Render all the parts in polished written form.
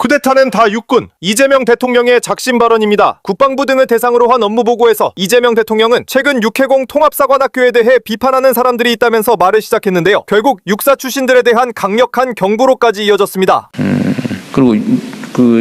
쿠데타는 다 육군, 이재명 대통령의 작심 발언입니다. 국방부 등을 대상으로 한 업무보고에서 이재명 대통령은 최근 육해공 통합사관학교에 대해 비판하는 사람들이 있다면서 말을 시작했는데요. 결국 육사 출신들에 대한 강력한 경고로까지 이어졌습니다. 그리고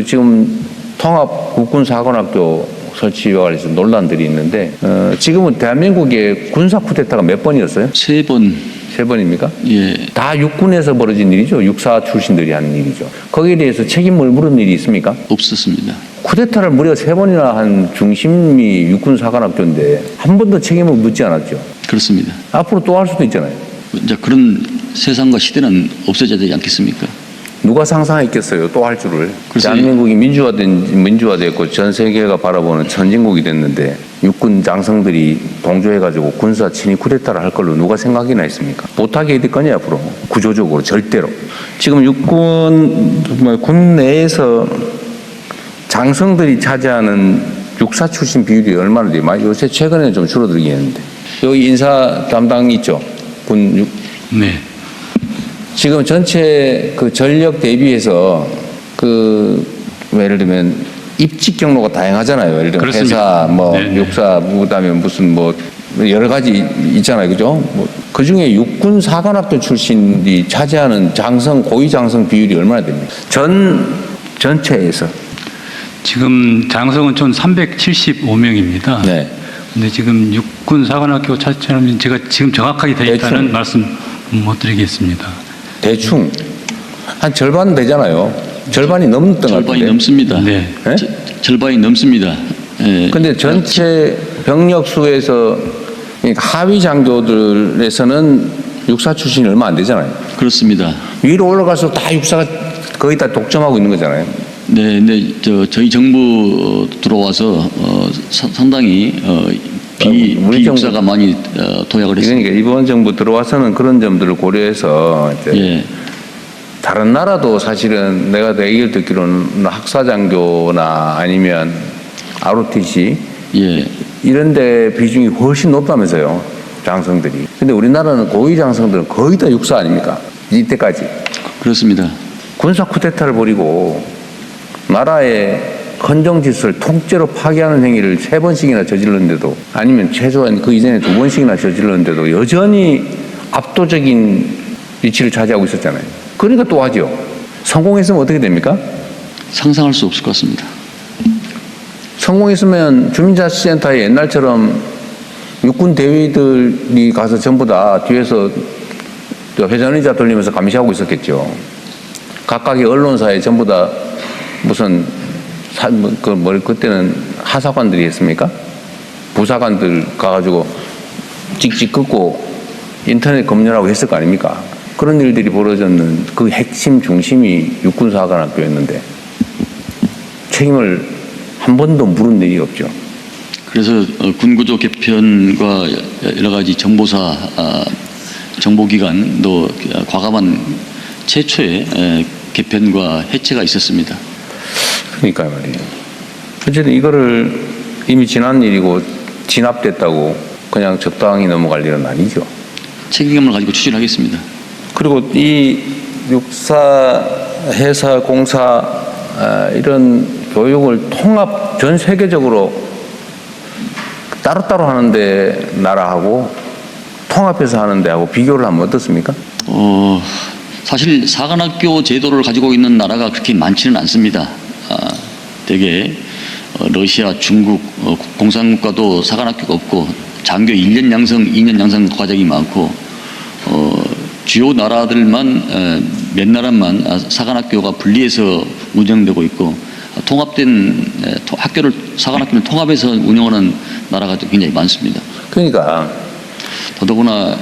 지금 통합국군사관학교 설치와 관련해서 논란들이 있는데 지금은 대한민국의 군사 쿠데타가 몇 번이었어요? 3번. 3번입니까? 예. 다 육군에서 벌어진 일이죠. 육사 출신들이 하는 일이죠. 거기에 대해서 책임을 물은 일이 있습니까? 없었습니다. 쿠데타를 무려 3번이나 한 중심이 육군사관학교인데 한 번도 책임을 묻지 않았죠. 그렇습니다. 앞으로 또 할 수도 있잖아요. 이제 그런 세상과 시대는 없어져야 되지 않겠습니까? 누가 상상했겠어요, 또 할 줄을. 대한민국이 민주화됐고 전 세계가 바라보는 선진국이 됐는데 육군 장성들이 동조해가지고 군사 침입 쿠데타를 할 걸로 누가 생각이나 했습니까? 못하게 될 거냐, 앞으로. 구조적으로, 절대로. 지금 군 내에서 장성들이 차지하는 육사 출신 비율이 얼마나 돼요? 요새 최근에는 좀 줄어들긴 했는데. 여기 인사 담당 있죠? 네. 지금 전체 그 전력 대비해서 예를 들면 입직 경로가 다양하잖아요. 예를 들면 그렇습니다. 회사, 네네. 육사, 그다음에 무슨 여러 가지 있잖아요, 그죠? 그 중에 육군 사관학교 출신이 차지하는 고위 장성 비율이 얼마나 됩니까? 전체에서. 지금 장성은 총 375명입니다. 네. 근데 지금 육군 사관학교 차처럼 제가 지금 정확하게 되어 있다는 대충. 말씀 못 드리겠습니다. 대충 한 절반 되잖아요. 절반이 넘는 것 같은데. 절반이 넘습니다. 네. 네? 절반이 넘습니다. 예. 근데 전체 병력 수에서 하위 장교들에서는 육사 출신이 얼마 안 되잖아요. 그렇습니다. 위로 올라가서 다 육사가 거의 다 독점하고 있는 거잖아요. 네, 근데 저희 정부 들어와서 상당히 비육사가 많이 도약을 했습니다. 그러니까 이번 정부 들어와서는 그런 점들을 고려해서 이제 예. 다른 나라도 사실은 내가 얘기를 듣기로는 학사장교나 아니면 ROTC 예. 이런 데 비중이 훨씬 높다면서요, 장성들이. 근데 우리나라는 고위 장성들은 거의 다 육사 아닙니까? 이때까지. 그렇습니다. 군사 쿠데타를 벌이고 나라의 헌정질서를 통째로 파괴하는 행위를 3번씩이나 저질렀는데도, 아니면 최소한 그 이전에 2번씩이나 저질렀는데도 여전히 압도적인 위치를 차지하고 있었잖아요. 그러니까 또 하죠. 성공했으면 어떻게 됩니까? 상상할 수 없을 것 같습니다. 성공했으면 주민자치센터에 옛날처럼 육군 대위들이 가서 전부 다 뒤에서 회전의자 돌리면서 감시하고 있었겠죠. 각각의 언론사에 전부 다 무슨 그때는 하사관들이 했습니까? 부사관들 가가지고 찍찍 긋고 인터넷 검열하고 했을 거 아닙니까? 그런 일들이 벌어졌는 그 핵심 중심이 육군사관학교였는데 책임을 한 번도 물은 일이 없죠. 그래서 군구조 개편과 여러 가지 정보사, 정보기관도 과감한 최초의 개편과 해체가 있었습니다. 그러니까 말이에요. 어쨌든 이거를 이미 지난 일이고 진압됐다고 그냥 적당히 넘어갈 일은 아니죠. 책임감을 가지고 추진하겠습니다. 그리고 이 육사, 해사, 공사 이런 교육을 전 세계적으로 따로따로 하는데 나라하고 통합해서 하는 데하고 비교를 하면 어떻습니까? 사실 사관학교 제도를 가지고 있는 나라가 그렇게 많지는 않습니다. 대개 러시아, 중국, 공산국가도 사관학교가 없고 장교 1년 양성, 2년 양성 과정이 많고 주요 나라들만 몇 나라만 사관학교가 분리해서 운영되고 있고 통합된 사관학교를 통합해서 운영하는 나라가 굉장히 많습니다. 그러니까 더더구나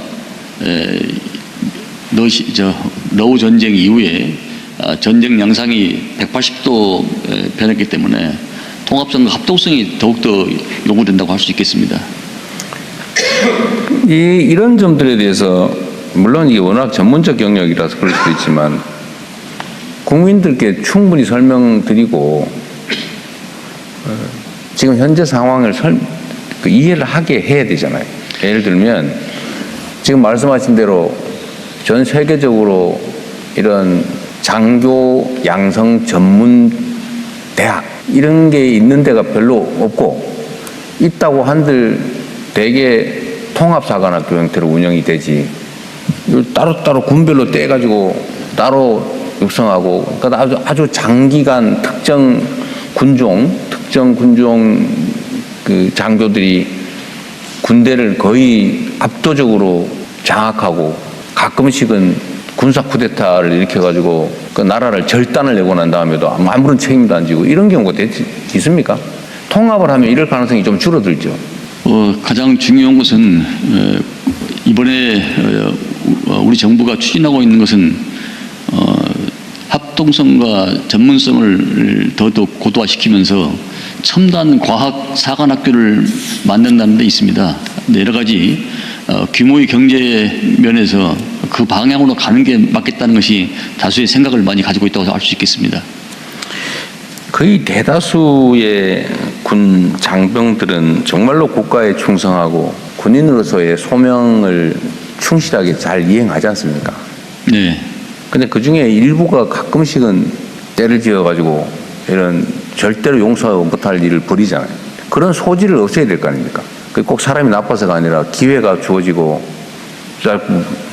러우 전쟁 이후에 전쟁 양상이 180도 변했기 때문에 통합성과 합동성이 더욱더 요구된다고 할 수 있겠습니다. 이런 점들에 대해서 물론 이게 워낙 전문적 영역이라서 그럴 수도 있지만 국민들께 충분히 설명드리고 지금 현재 상황을 이해를 하게 해야 되잖아요. 예를 들면 지금 말씀하신 대로 전 세계적으로 이런 장교 양성 전문 대학 이런 게 있는 데가 별로 없고 있다고 한들 대개 통합사관학교 형태로 운영이 되지 따로따로 군별로 떼가지고 따로 육성하고 그러니까 아주 장기간 특정 군종 그 장교들이 군대를 거의 압도적으로 장악하고 가끔씩은 군사 쿠데타를 일으켜가지고 그 나라를 절단을 내고 난 다음에도 아무런 책임도 안 지고 이런 경우가 있습니까? 통합을 하면 이럴 가능성이 좀 줄어들죠. 가장 중요한 것은 이번에 우리 정부가 추진하고 있는 것은 합동성과 전문성을 더더욱 고도화시키면서 첨단 과학 사관학교를 만든다는 데 있습니다. 여러 가지 규모의 경제 면에서 그 방향으로 가는 게 맞겠다는 것이 다수의 생각을 많이 가지고 있다고 할 수 있겠습니다. 거의 대다수의 군 장병들은 정말로 국가에 충성하고 군인으로서의 소명을 충실하게 잘 이행하지 않습니까? 네. 근데 그 중에 일부가 가끔씩은 때를 지어가지고 이런 절대로 용서 못할 일을 벌이잖아요. 그런 소지를 없애야 될 거 아닙니까? 꼭 사람이 나빠서가 아니라 기회가 주어지고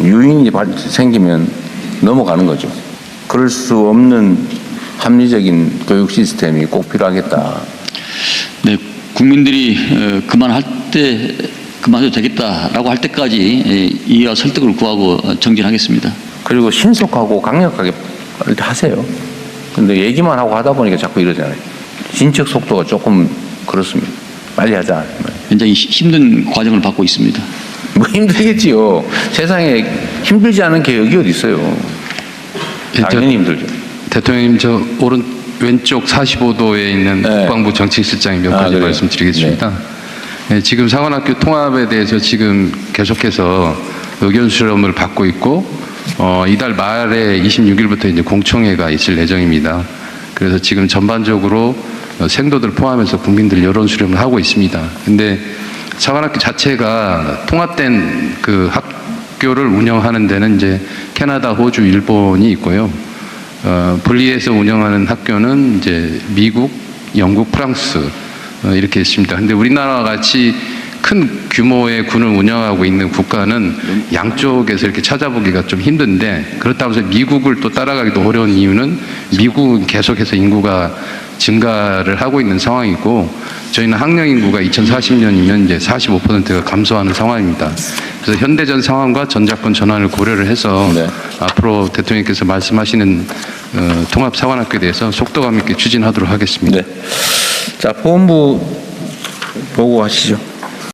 유인이 생기면 넘어가는 거죠. 그럴 수 없는 합리적인 교육 시스템이 꼭 필요하겠다. 네, 국민들이 그만해도 되겠다라고 할 때까지 이해와 설득을 구하고 정진하겠습니다. 그리고 신속하고 강력하게 하세요. 근데 얘기만 하고 하다 보니까 자꾸 이러잖아요. 진척 속도가 조금 그렇습니다. 빨리 하자. 굉장히 힘든 과정을 받고 있습니다. 뭐 힘들겠지요. 세상에 힘들지 않은 개혁이 어디 있어요. 당연히 힘들죠. 대통령님 왼쪽 45도에 있는 네. 국방부 정책실장이 몇 가지 그래요? 말씀드리겠습니다. 네, 지금 사관학교 통합에 대해서 지금 계속해서 의견 수렴을 받고 있고 이달 말에 26일부터 이제 공청회가 있을 예정입니다. 그래서 지금 전반적으로 생도들 포함해서 국민들 여론 수렴을 하고 있습니다. 근데 사관학교 자체가 통합된 그 학교를 운영하는 데는 이제 캐나다, 호주, 일본이 있고요. 분리해서 운영하는 학교는 이제 미국, 영국, 프랑스 이렇게 있습니다. 근데 우리나라와 같이 큰 규모의 군을 운영하고 있는 국가는 양쪽에서 이렇게 찾아보기가 좀 힘든데 그렇다고 해서 미국을 또 따라가기도 어려운 이유는 미국은 계속해서 인구가 증가를 하고 있는 상황이고 저희는 학령 인구가 2040년이면 이제 45%가 감소하는 상황입니다. 그래서 현대전 상황과 전작권 전환을 고려를 해서 네. 앞으로 대통령께서 말씀하시는 통합사관학교에 대해서 속도감 있게 추진하도록 하겠습니다. 네. 자, 보훈부 보고하시죠.